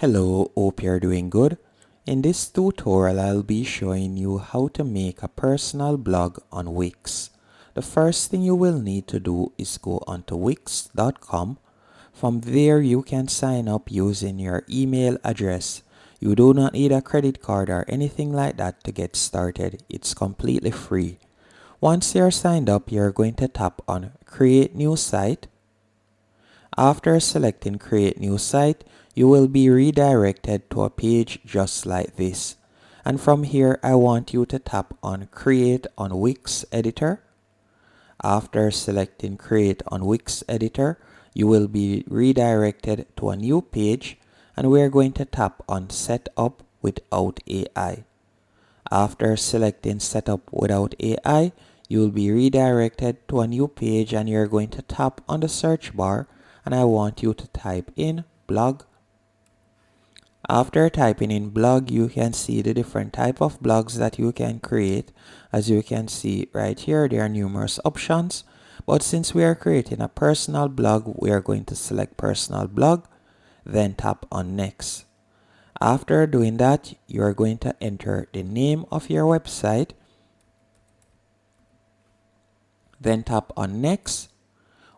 Hello, hope you're doing good. In this tutorial, I'll be showing you how to make a personal blog on Wix. The first thing you will need to do is go onto wix.com. From there, you can sign up using your email address. You do not need a credit card or anything like that to get started. It's completely free. Once you're signed up, you're going to tap on Create New Site. After selecting Create New Site, you will be redirected to a page just like this. And from here, I want you to tap on Create on Wix Editor. After selecting Create on Wix Editor, you will be redirected to a new page, and we're going to tap on Set Up Without AI. After selecting Setup Without AI, you will be redirected to a new page, and you're going to tap on the search bar, and I want you to type in blog. After typing in blog, you can see the different type of blogs that you can create. As you can see right here, there are numerous options, but since we are creating a personal blog, we are going to select personal blog, then tap on next. After doing that, you are going to enter the name of your website, then tap on next.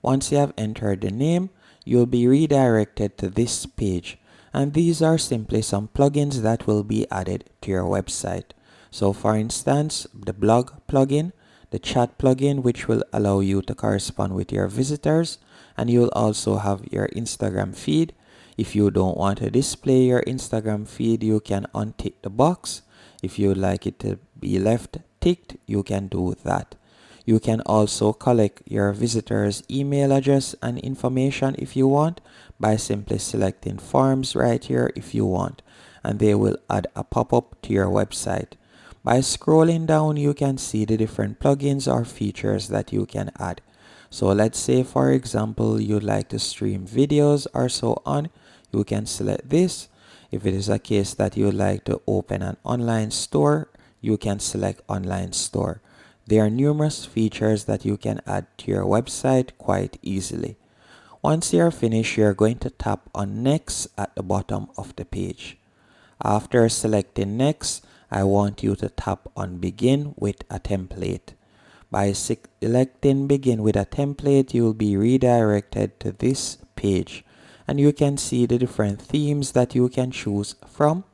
Once you have entered the name, you'll be redirected to this page, and these are simply some plugins that will be added to your website. So for instance, the blog plugin, the chat plugin, which will allow you to correspond with your visitors, and you'll also have your Instagram feed. If you don't want to display your Instagram feed, you can untick the box. If you would like it to be left ticked, you can do that. You can also collect your visitors' email address and information if you want by simply selecting forms right here if you want, and they will add a pop-up to your website. By scrolling down, you can see the different plugins or features that you can add. So let's say, for example, you'd like to stream videos or so on. You can select this. If it is a case that you'd like to open an online store, you can select online store. There are numerous features that you can add to your website quite easily. Once you're finished, you're going to tap on Next at the bottom of the page. After selecting Next, I want you to tap on Begin with a Template. By selecting Begin with a Template, you will be redirected to this page, and you can see the different themes that you can choose from.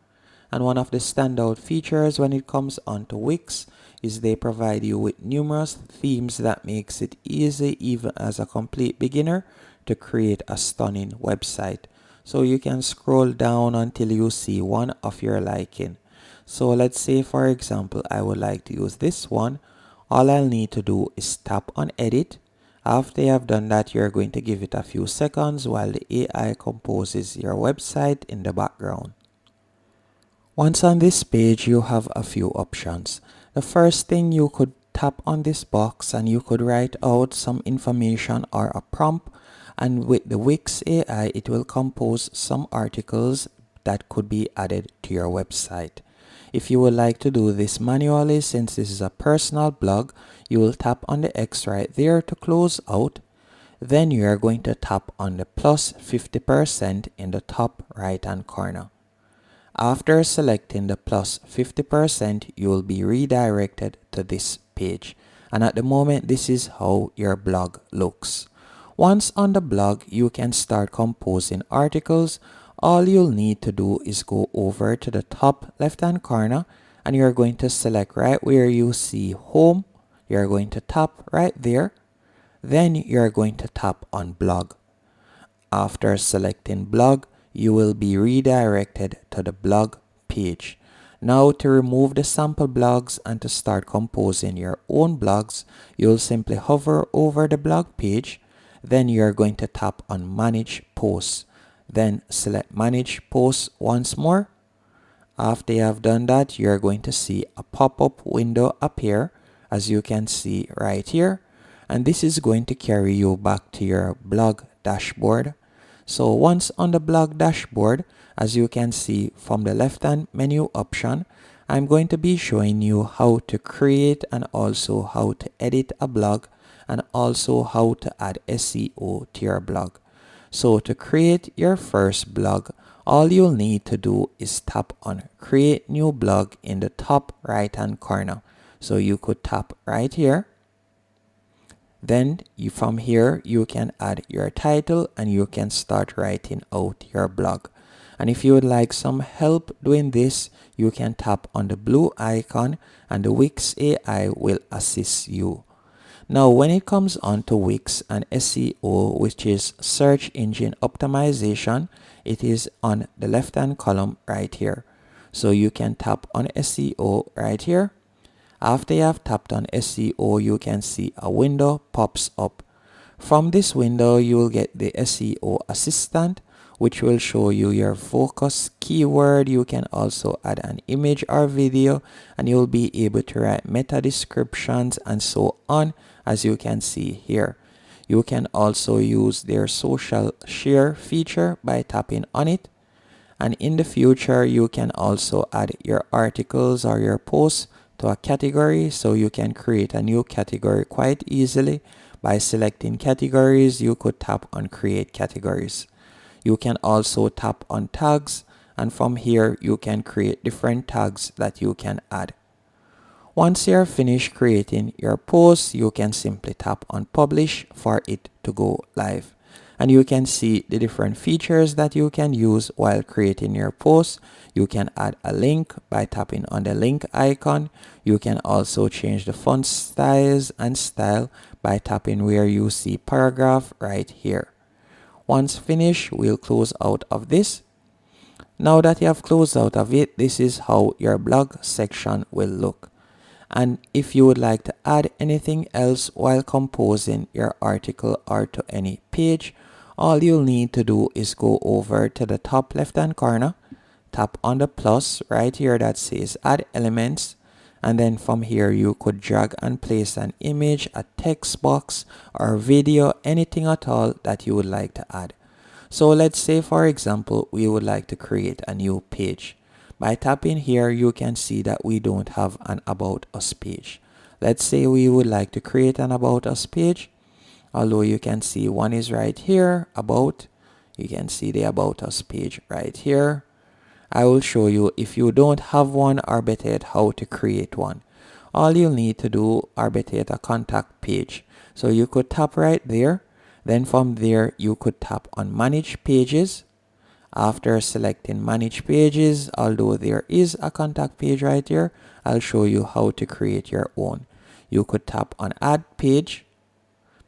And one of the standout features when it comes onto Wix is they provide you with numerous themes that makes it easy, even as a complete beginner, to create a stunning website. So you can scroll down until you see one of your liking. So let's say, for example, I would like to use this one. All I'll need to do is tap on Edit. After you have done that, you're going to give it a few seconds while the AI composes your website in the background. Once on this page, you have a few options. The first thing, you could tap on this box and you could write out some information or a prompt, and with the Wix AI, it will compose some articles that could be added to your website. If you would like to do this manually, since this is a personal blog, you will tap on the X right there to close out. Then you are going to tap on the plus 50% in the top right hand corner. After selecting the plus 50%, you will be redirected to this page. And at the moment, this is how your blog looks. Once on the blog, you can start composing articles. All you'll need to do is go over to the top left-hand corner, and you're going to select right where you see home. You're going to tap right there. Then you're going to tap on blog. After selecting blog, you will be redirected to the blog page. Now, to remove the sample blogs and to start composing your own blogs, you'll simply hover over the blog page. Then you're going to tap on Manage Posts. Then select Manage Posts once more. After you have done that, you're going to see a pop-up window appear, as you can see right here. And this is going to carry you back to your blog dashboard. So once on the blog dashboard, as you can see from the left-hand menu option, I'm going to be showing you how to create and also how to edit a blog, and also how to add SEO to your blog. So to create your first blog, All you'll need to do is tap on create new blog in the top right hand corner. So you could tap right here. Then from here you can add your title and you can start writing out your blog. And if you would like some help doing this, you can tap on the blue icon and the Wix AI will assist you. Now when it comes on to Wix and SEO, which is search engine optimization, it is on the left hand column right here. So you can tap on SEO right here. After you have tapped on SEO, you can see a window pops up. From this window, you will get the SEO assistant, which will show you your focus keyword. You can also add an image or video, and you'll be able to write meta descriptions and so on, as you can see here. You can also use their social share feature by tapping on it. And in the future, you can also add your articles or your posts to a category, so you can create a new category quite easily. By selecting categories, you could tap on create categories. You can also tap on tags, and from here you can create different tags that you can add. Once you're finished creating your post, you can simply tap on publish for it to go live. And you can see the different features that you can use while creating your post. You can add a link by tapping on the link icon. You can also change the font styles and style by tapping where you see paragraph right here. Once finished, we'll close out of this. Now that you have closed out of it, this is how your blog section will look. And if you would like to add anything else while composing your article or to any page, all you'll need to do is go over to the top left hand corner, tap on the plus right here that says add elements, and then from here you could drag and place an image, a text box or video, anything at all that you would like to add. So let's say for example we would like to create a new page. By tapping here, you can see that we don't have an About Us page. Let's say we would like to create an About Us page. Although you can see one is right here, About. You can see the About Us page right here. I will show you if you don't have one, or better yet, how to create one. All you'll need to do, or better yet, a contact page. So you could tap right there. Then from there, you could tap on Manage Pages. After selecting Manage Pages, although there is a contact page right here, I'll show you how to create your own. You could tap on Add Page.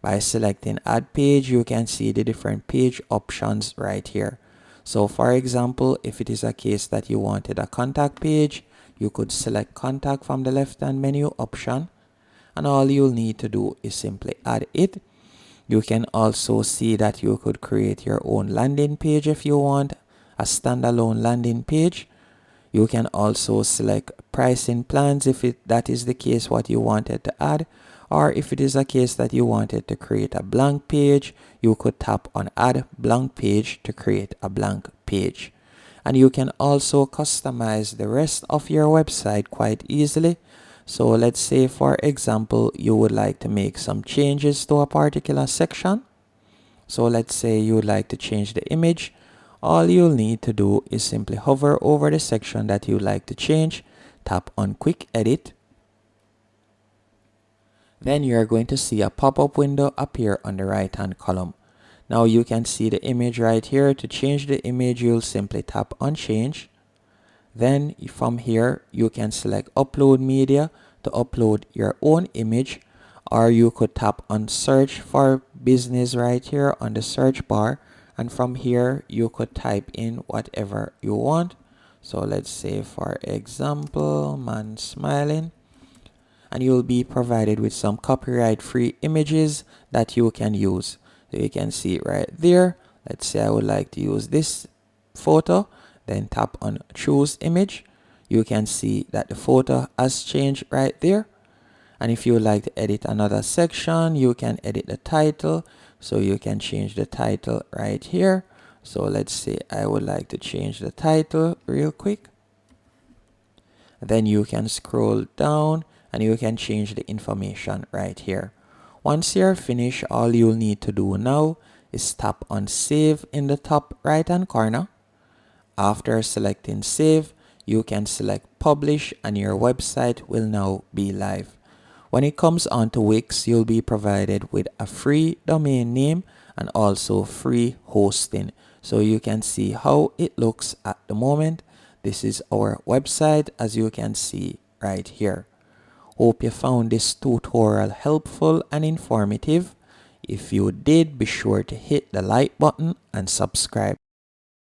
By selecting Add Page, you can see the different page options right here. So for example, if it is a case that you wanted a contact page, you could select Contact from the left hand menu option, and all you'll need to do is simply add it. You can also see that you could create your own landing page if you want, a standalone landing page. You can also select pricing plans if that is the case what you wanted to add, or if it is a case that you wanted to create a blank page, you could tap on add blank page to create a blank page. And you can also customize the rest of your website quite easily. So let's say for example you would like to make some changes to a particular section. So let's say you would like to change the image. All you'll need to do is simply hover over the section that you'd like to change, tap on Quick Edit. Then you're going to see a pop-up window appear on the right hand column. Now you can see the image right here. To change the image, you'll simply tap on Change. Then from here, you can select Upload Media to upload your own image, or you could tap on Search for Business right here on the search bar, and from here you could type in whatever you want. So let's say for example, man smiling, and you'll be provided with some copyright free images that you can use. So you can see it right there. Let's say I would like to use this photo. Then tap on Choose Image. You can see that the photo has changed right there. And if you would like to edit another section, you can edit the title. So you can change the title right here. So let's say I would like to change the title real quick. Then you can scroll down and you can change the information right here. Once you're finished, all you'll need to do now is tap on Save in the top right hand corner. After selecting save, you can select publish and your website will now be live. When it comes onto Wix, you'll be provided with a free domain name and also free hosting. So you can see how it looks at the moment. This is our website, as you can see right here. Hope you found this tutorial helpful and informative. If you did, be sure to hit the like button and subscribe.